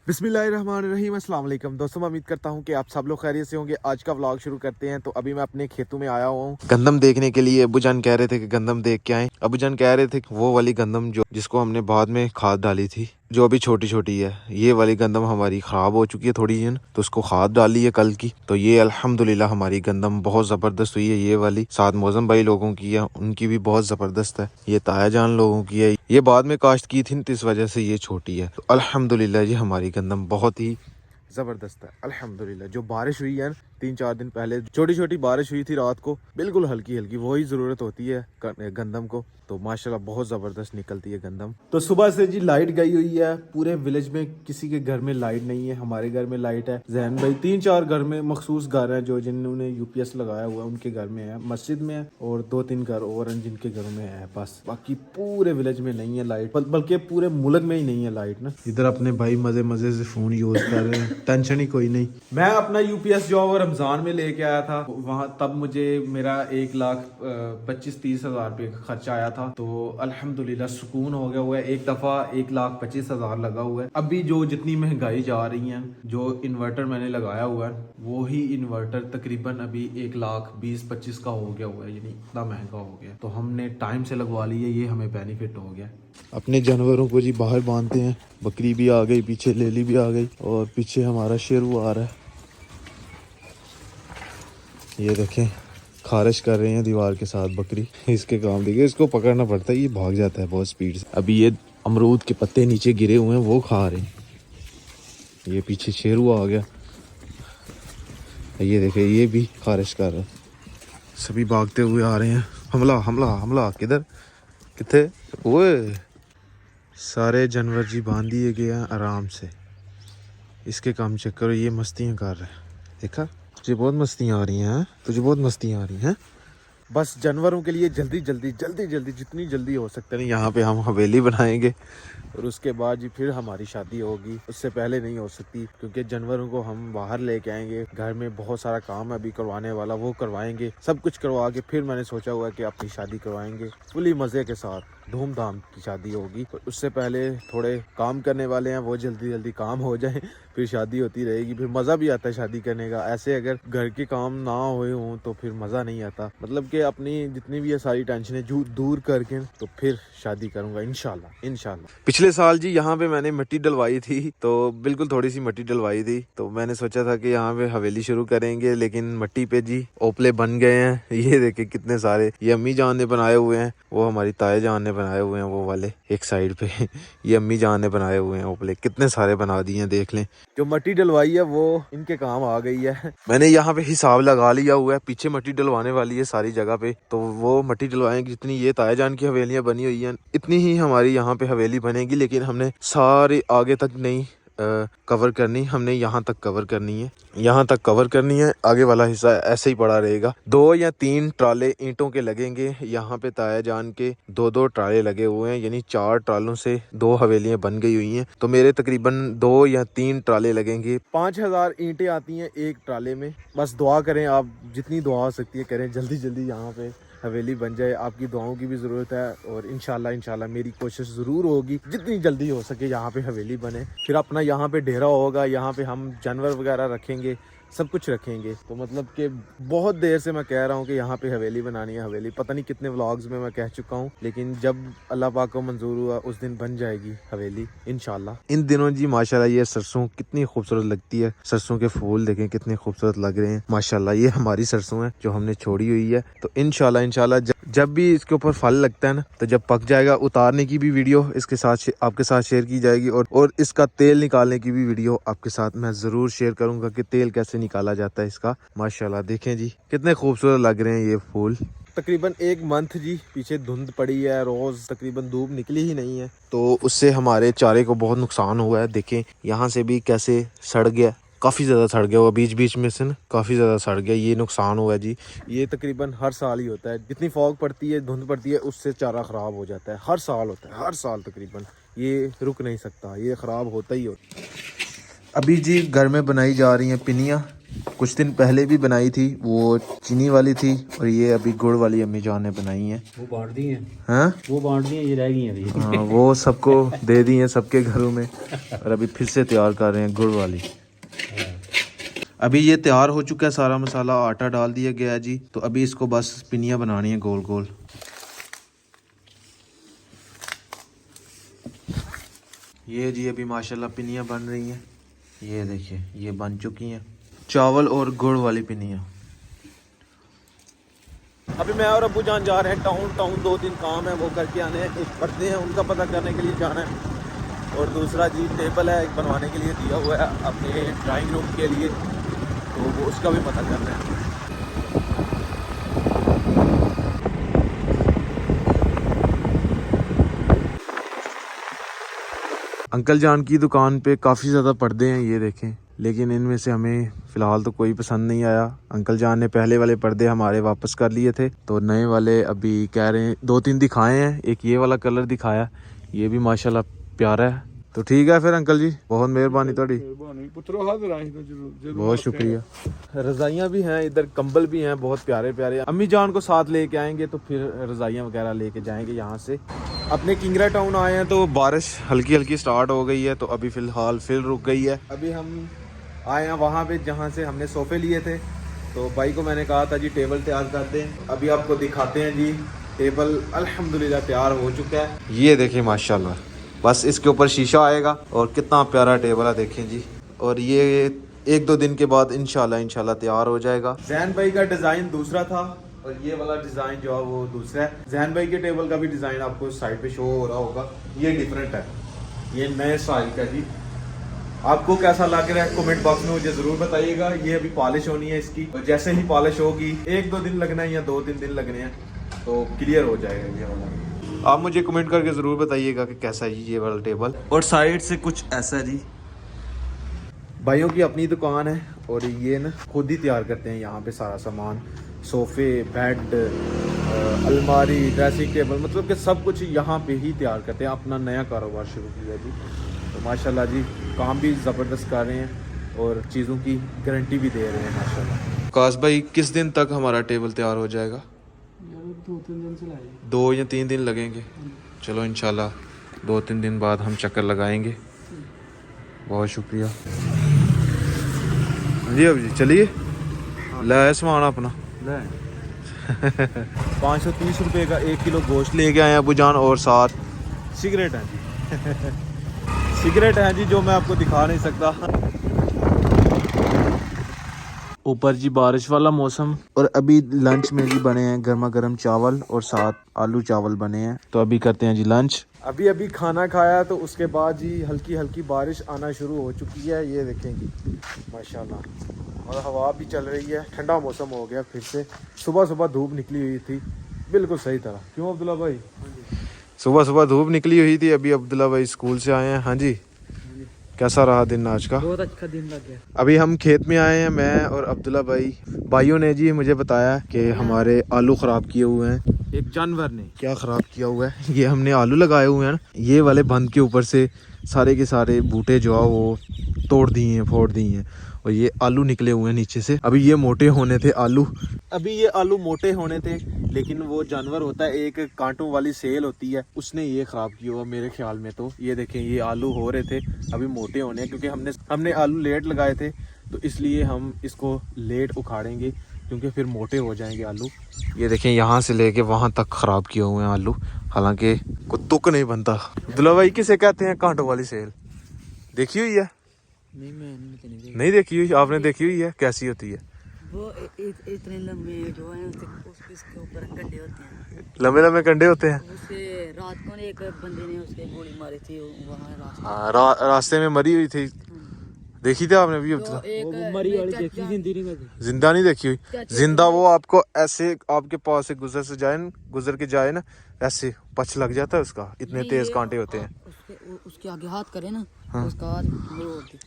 बिस्मिल्लाहिर्रहमानिर्रहीम, अस्सलाम वालेकुम दोस्तों। मैं उम्मीद करता हूँ कि आप सब लोग खैरियत से होंगे। आज का व्लॉग शुरू करते हैं। तो अभी मैं अपने खेतों में आया हुआ हूँ गंदम देखने के लिए। अब्बू जान कह रहे थे कि गंदम देख के आएं। अब्बू जान कह रहे थे कि वो वाली गंदम जो जिसको हमने बाद में खाद डाली थी, जो अभी छोटी छोटी है, ये वाली गंदम हमारी ख़राब हो चुकी है थोड़ी जन, तो उसको खाद डाली है कल की। तो ये अल्हम्दुलिल्लाह हमारी गंदम बहुत ज़बरदस्त हुई है। ये वाली साथ मौज़म भाई लोगों की है, उनकी भी बहुत ज़बरदस्त है। ये ताया जान लोगों की है, ये बाद में काश्त की थी तो इस वजह से ये छोटी है। तो अल्हम्दुलिल्लाह जी हमारी गंदम बहुत ही ज़बरदस्त है अल्हम्दुलिल्लाह। जो बारिश हुई है 3-4 दिन पहले, छोटी छोटी बारिश हुई थी रात को, बिल्कुल हल्की हल्की, वही ज़रूरत होती है गंदम को। तो माशाल्लाह बहुत ज़बरदस्त निकलती है गंदम। तो सुबह से जी लाइट गई हुई है पूरे विलेज में, किसी के घर में लाइट नहीं है। हमारे घर में लाइट है। जहन भाई 3-4 घर में मखसूस घर हैं जो जिन्होंने यूपीएस लगाया हुआ है, उनके घर में है, मस्जिद में है, और 2-3 घर और हैं जिनके घरों में है बस। बाकी पूरे विलेज में नहीं है लाइट, बल्कि पूरे मुल्क में ही नहीं है लाइट ना। इधर अपने भाई मजे मजे से फोन यूज कर रहे हैं, टेंशन ही कोई नहीं। मैं अपना यूपीएस जो और रमजान में लेके आया था वहाँ, तब मुझे मेरा 1,25,30,000 रुपये का खर्चा आया था। तो अल्हम्दुलिल्लाह सुकून हो गया हुआ है। एक दफ़ा 1,25,000 लगा हुआ है। अभी जो जितनी महंगाई जा रही है, जो इन्वर्टर मैंने लगाया हुआ है वो ही इन्वर्टर तकरीबन अभी 1,20,25 का हो गया हुआ है, यानी इतना महंगा हो गया। तो हमने टाइम से लगवा लिया, ये हमें बेनिफिट हो गया। अपने जानवरों को जी बाहर बांधते हैं। बकरी भी आ गई, पीछे लेली भी आ गई, और पीछे हमारा शेरू आ रहा है। ये देखें, खारिश कर रहे हैं दीवार के साथ बकरी। इसके काम देखिए, इसको पकड़ना पड़ता है, ये भाग जाता है बहुत स्पीड से। अभी ये अमरूद के पत्ते नीचे गिरे हुए हैं, वो खा रहे हैं। ये पीछे शेरू आ गया, ये देखे, ये भी खारिश कर रहा है। सभी भागते हुए आ रहे हैं। हमला हमला हमला, किधर किथे? ओए, सारे जानवर जी बांध दिए गए हैं आराम से। इसके काम चेक करो, ये मस्तियाँ कर रहे हैं। देखा, तुझे बहुत मस्तियाँ आ रही हैं, तुझे बहुत मस्तियाँ आ रही हैं। बस जानवरों के लिए जल्दी जल्दी जल्दी जल्दी जितनी जल्दी हो सकता है यहाँ पे हम हवेली बनाएंगे, और उसके बाद जी फिर हमारी शादी होगी। उससे पहले नहीं हो सकती, क्योंकि जानवरों को हम बाहर लेके आएंगे। घर में बहुत सारा काम है अभी करवाने वाला, वो करवाएंगे। सब कुछ करवा के फिर मैंने सोचा हुआ है कि अपनी शादी करवाएंगे फुली मज़े के साथ, धूमधाम की शादी होगी। तो उससे पहले थोड़े काम करने वाले हैं, वो जल्दी जल्दी काम हो जाए, फिर शादी होती रहेगी। फिर मज़ा भी आता है शादी करने का। ऐसे अगर घर के काम ना हुए हों तो फिर मज़ा नहीं आता। मतलब कि अपनी जितनी भी ये सारी टेंशनें दूर करके तो फिर शादी करूंगा इंशाल्लाह इंशाल्लाह। पिछले साल जी यहाँ पे मैंने मिट्टी डलवाई थी, तो बिल्कुल थोड़ी सी मिट्टी डलवाई थी। तो मैंने सोचा था कि यहाँ पे हवेली शुरू करेंगे, लेकिन मिट्टी पे जी ओपले बन गए हैं। ये देखे कितने सारे, ये अम्मी जान ने बनाए हुए हैं, वो हमारी ताया जान ने बनाए हुए हैं, वो वाले एक साइड पे ये अम्मी जान ने बनाए हुए हैं ओपले। कितने सारे बना दिए हैं, देख लें। जो मिट्टी डलवाई है वो इनके काम आ गई है। मैंने यहाँ पे हिसाब लगा लिया हुआ है, पीछे मिट्टी डलवाने वाली है सारी जगह पे। तो वो मिट्टी डलवाएंगे, जितनी ये ताया जान की हवेलियां बनी हुई हैं इतनी ही हमारी यहाँ पे हवेली बनेगी। लेकिन हमने सारे आगे तक नहीं कवर करनी, हमने यहाँ तक कवर करनी है, यहाँ तक कवर करनी है। आगे वाला हिस्सा ऐसे ही पड़ा रहेगा। 2 या 3 ट्राले ईंटों के लगेंगे। यहाँ पे ताया जान के 2-2 ट्राले लगे हुए हैं, यानी 4 ट्रालों से 2 हवेलियां बन गई हुई हैं। तो मेरे तकरीबन 2 या 3 ट्राले लगेंगे। 5,000 ईंटें आती हैं एक ट्राले में। बस दुआ करें, आप जितनी दुआ हो सकती है करें, जल्दी जल्दी यहाँ पे हवेली बन जाए। आपकी दुआओं की भी ज़रूरत है, और इंशाल्लाह मेरी कोशिश ज़रूर होगी जितनी जल्दी हो सके यहाँ पे हवेली बने। फिर अपना यहाँ पे डेरा होगा, यहाँ पे हम जानवर वगैरह रखेंगे, सब कुछ रखेंगे। तो मतलब कि बहुत देर से मैं कह रहा हूँ कि यहाँ पे हवेली बनानी है हवेली। पता नहीं कितने व्लॉग्स में मैं कह चुका हूँ, लेकिन जब अल्लाह पाक को मंजूर हुआ उस दिन बन जाएगी हवेली इंशाल्लाह। इन दिनों जी माशाल्लाह ये सरसों कितनी खूबसूरत लगती है। सरसों के फूल देखें कितने खूबसूरत लग रहे हैं माशाल्लाह। ये हमारी सरसों है जो हमने छोड़ी हुई है। तो इंशाल्लाह जब भी इसके ऊपर फल लगता है ना, तो जब पक जाएगा उतारने की भी वीडियो इसके साथ आपके साथ शेयर की जाएगी, और इसका तेल निकालने की भी वीडियो आपके साथ मैं ज़रूर शेयर करूंगा कि तेल कैसे निकाला जाता है इसका। माशाल्लाह देखें जी कितने खूबसूरत लग रहे हैं ये फूल। तकरीबन 1 मंथ जी पीछे धुंध पड़ी है, रोज तकरीबन धूप निकली ही नहीं है, तो उससे हमारे चारे को बहुत नुकसान हुआ है। देखें यहाँ से भी कैसे सड़ गया, काफ़ी ज़्यादा सड़ गया हुआ, बीच बीच में से ना काफ़ी ज़्यादा सड़ गया। ये नुकसान हुआ है जी। ये तकरीबन हर साल ही होता है, जितनी फॉग पड़ती है, धुंध पड़ती है, उससे चारा ख़राब हो जाता है। हर साल होता है, हर साल तकरीबन, ये रुक नहीं सकता, ये ख़राब होता ही होता है। अभी जी घर में बनाई जा रही हैं पिनियाँ, कुछ दिन पहले भी बनाई थी, वो चीनी वाली थी, और ये अभी गुड़ वाली अम्मी जान ने बनाई है। वो बांट दी हैं। हाँ वो बांट दी हैं, ये रह गई हैं अभी। हाँ, वो सबको दे दी हैं सबके घरों में, और अभी फिर से तैयार कर रहे हैं गुड़ वाली। अभी ये तैयार हो चुका है सारा मसाला, आटा डाल दिया गया है जी। तो अभी इसको बस पिनियाँ बनानी है गोल गोल। ये जी अभी माशाल्लाह पिनियाँ बन रही हैं। ये देखिए ये बन चुकी हैं, चावल और गुड़ वाली पिनियाँ। अभी मैं और अब्बू जान जा रहे हैं टाउन। 2-3 काम है वो करके आने हैं। एक पर्दे हैं उनका पता करने के लिए जाना है, और दूसरा जी टेबल है एक बनवाने के लिए दिया हुआ है अपने ड्राइंग रूम के लिए, तो वो उसका भी पता करना है। अंकल जान की दुकान पे काफ़ी ज़्यादा पर्दे हैं ये देखें, लेकिन इनमें से हमें फ़िलहाल तो कोई पसंद नहीं आया। अंकल जान ने पहले वाले पर्दे हमारे वापस कर लिए थे, तो नए वाले अभी कह रहे हैं 2-3 दिखाए हैं। एक ये वाला कलर दिखाया, ये भी माशाल्लाह प्यारा है। तो ठीक है फिर अंकल जी, बहुत मेहरबानी थोड़ी, बहुत शुक्रिया। रज़ाइयाँ भी हैं इधर, कंबल भी हैं बहुत प्यारे प्यारे। अम्मी जान को साथ लेके आएंगे तो फिर रज़ाइयाँ वगैरह लेके जाएंगे यहाँ से। अपने किंगरा टाउन आए हैं तो बारिश हल्की हल्की स्टार्ट हो गई है, तो अभी फ़िलहाल फिर रुक गई है। अभी हम आए हैं वहाँ पे जहाँ से हमने सोफ़े लिए थे, तो भाई को मैंने कहा था जी टेबल तैयार कर दें। अभी आपको दिखाते हैं जी, टेबल अल्हम्दुलिल्लाह तैयार हो चुका है। ये देखिए माशाल्लाह, बस इसके ऊपर शीशा आएगा और कितना प्यारा टेबल है देखें जी। और ये 1-2 दिन के बाद इंशाल्लाह तैयार हो जाएगा। जैन भाई का डिज़ाइन दूसरा था, और ये वाला डिज़ाइन जो है वो दूसरा है। जैन भाई के टेबल का भी डिज़ाइन आपको साइड पे शो हो रहा होगा, ये डिफरेंट है, ये नए स्टाइल का जी। आपको कैसा लग रहा है कमेंट बॉक्स में मुझे ज़रूर बताइएगा। ये अभी पॉलिश होनी है इसकी, और जैसे ही पॉलिश होगी 1-2 दिन लगना है या 2-3 दिन लगने हैं, तो क्लियर हो जाएगा ये वाला। आप मुझे कमेंट करके ज़रूर बताइएगा कि कैसा है ये वाला टेबल। और साइड से कुछ ऐसा जी, भाइयों की अपनी दुकान है, और ये ना खुद ही तैयार करते हैं यहाँ पे सारा सामान, सोफ़े, बेड, अलमारी, ड्रेसिंग टेबल, मतलब कि सब कुछ यहाँ पे ही तैयार करते हैं। अपना नया कारोबार शुरू किया जी, तो माशाल्लाह जी काम भी ज़बरदस्त कर रहे हैं और चीज़ों की गारंटी भी दे रहे हैं माशाल्लाह। काश भाई किस दिन तक हमारा टेबल तैयार हो जाएगा? 2-3 दिन से लाएंगे। 2 या 3 दिन लगेंगे। चलो इंशाल्लाह 2-3 दिन बाद हम चक्कर लगाएंगे। बहुत शुक्रिया जी। अब जी चलिए, लाया सामान अपना। 530 रुपये का 1 किलो गोश्त लेके आए हैं अबू जान, और साथ सिगरेट हैं जी। सिगरेट हैं जी जो मैं आपको दिखा नहीं सकता। ऊपर जी बारिश वाला मौसम, और अभी लंच में जी बने हैं गर्मा गर्म चावल और साथ आलू चावल बने हैं। तो अभी करते हैं जी लंच। अभी खाना खाया तो उसके बाद जी हल्की हल्की बारिश आना शुरू हो चुकी है, ये देखेंगे माशाल्लाह, और हवा भी चल रही है, ठंडा मौसम हो गया फिर से। सुबह धूप निकली हुई थी बिल्कुल सही तरह। क्यों अब्दुल्ला भाई? सुबह धूप निकली हुई थी। अभी अब्दुल्ला भाई स्कूल से आए हैं। हाँ जी, कैसा रहा दिन आज का? बहुत अच्छा दिन लग गया। अभी हम खेत में आए हैं, मैं और अब्दुल्ला भाई। भाइयों ने जी मुझे बताया कि हमारे आलू ख़राब किए हुए हैं। एक जानवर ने क्या ख़राब किया हुआ है, ये हमने आलू लगाए हुए हैं, ये वाले बंद के ऊपर से सारे के सारे बूटे जो है वो तोड़ दिए हैं, फोड़ दिए हैं, और ये आलू निकले हुए हैं नीचे से। अभी ये मोटे होने थे आलू, अभी ये आलू मोटे होने थे, लेकिन वो जानवर होता है एक कांटों वाली सेल होती है, उसने ये ख़राब किया हुआ मेरे ख्याल में। तो ये देखें ये आलू हो रहे थे, अभी मोटे होने हैं, क्योंकि हमने आलू लेट लगाए थे, तो इसलिए हम इसको लेट उखाड़ेंगे, क्योंकि फिर मोटे हो जाएंगे आलू। ये देखें यहाँ से लेके वहाँ तक ख़राब किए हुए हैं आलू, हालांकि कोई तुक नहीं बनता। अब्दुल्ला भाई किसे कहते हैं कांटों वाली सेल? देखी हुई है? नहीं, मैंने नहीं देखी हुई? आपने देखी हुई है? कैसी होती है? वो इतने लंबे जो है उसके ऊपर कंडे होते हैं, लंबे लंबे कंडे होते हैं। उसे रात को एक बंदे ने उसके गोली मारी थी वहाँ रास्ते। हाँ, रास्ते में मरी हुई थी, देखी थी आपने भी? तो एक मरी वाली देखी, जिंदा नहीं देखी। जिंदा नहीं देखी हुई? जिंदा वो आपको ऐसे आपके पास से गुजर के जाए ना, ऐसे पछ लग जाता है उसका, इतने तेज कांटे होते हैं। उसके आगे हाथ करे ना, हाँ। तो उसका हाथ मोड़ दे।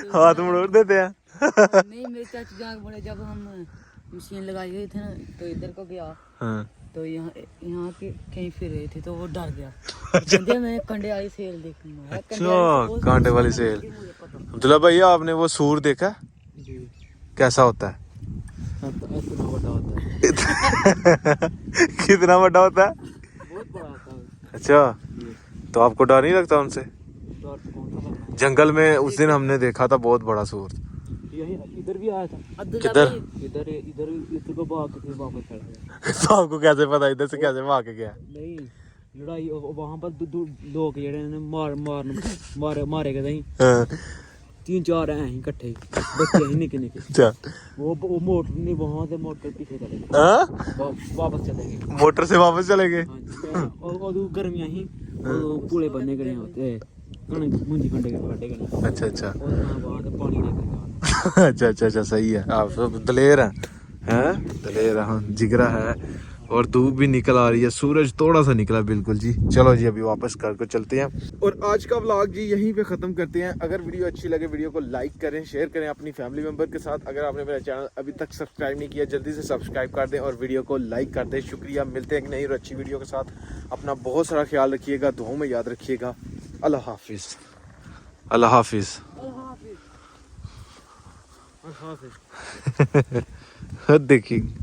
हाथ मोड़ देते हैं। नहीं, मेरे चाचा जाग पड़े जब हम मशीन लगाई हुई थी ना, तो इधर को गया, हाँ। तो यहाँ के कहीं फिर रहे थे तो वो डर गया। कहते मैं कंडे वाली सेल देखूंगा। अच्छा कांटे वाली सेल। अब्दुल्ला भैया आपने वो सूर देखा जी कैसा होता है? इतना बड़ा होता है, कितना बड़ा होता है? बहुत बड़ा होता है। अच्छा तो आपको डर नहीं लगता उनसे? डर तो कौन सा लगता जंगल में उस दिन हमने देखा था बहुत बड़ा सूर। है। यही इधर भी आया था। किधर? इधर इधर इधर को भाग के फिर वापस चढ़ गया। तो आपको कैसे पता इधर से कैसे भाग के गया? नहीं लड़ाई वहां पर लोग जेड़े ने मारे गए नहीं, हाँ, 3-4 हैं ही इकट्ठे ही, बच्चे ही निके निके। अच्छा वो मोटर नहीं, वहां से मोटर पीछे चले गए। हाँ? वापस चले गए। मोटर से वापस चले गए? और गर्मियां ही पुले बनने गए होते कणक मुंजी खंडे गए। अच्छा अच्छा और वहां से पानी लेकर अच्छा अच्छा अच्छा सही है। आप सब दलेर हैं दलेर हाँ जिगरा है। और धूप भी निकल आ रही है, सूरज थोड़ा सा निकला बिल्कुल जी। चलो जी अभी वापस घर को चलते हैं और आज का व्लॉग जी यहीं पे ख़त्म करते हैं। अगर वीडियो अच्छी लगे वीडियो को लाइक करें, शेयर करें अपनी फैमिली मेम्बर के साथ। अगर आपने मेरा चैनल अभी तक सब्सक्राइब नहीं किया जल्दी से सब्सक्राइब कर दें और वीडियो को लाइक कर दें। शुक्रिया, मिलते हैं एक नई और अच्छी वीडियो के साथ। अपना बहुत सारा ख्याल रखिएगा, दुआओं में याद रखिएगा। अल्लाह हाफिज़। अल्लाह हाफिज़। देखिए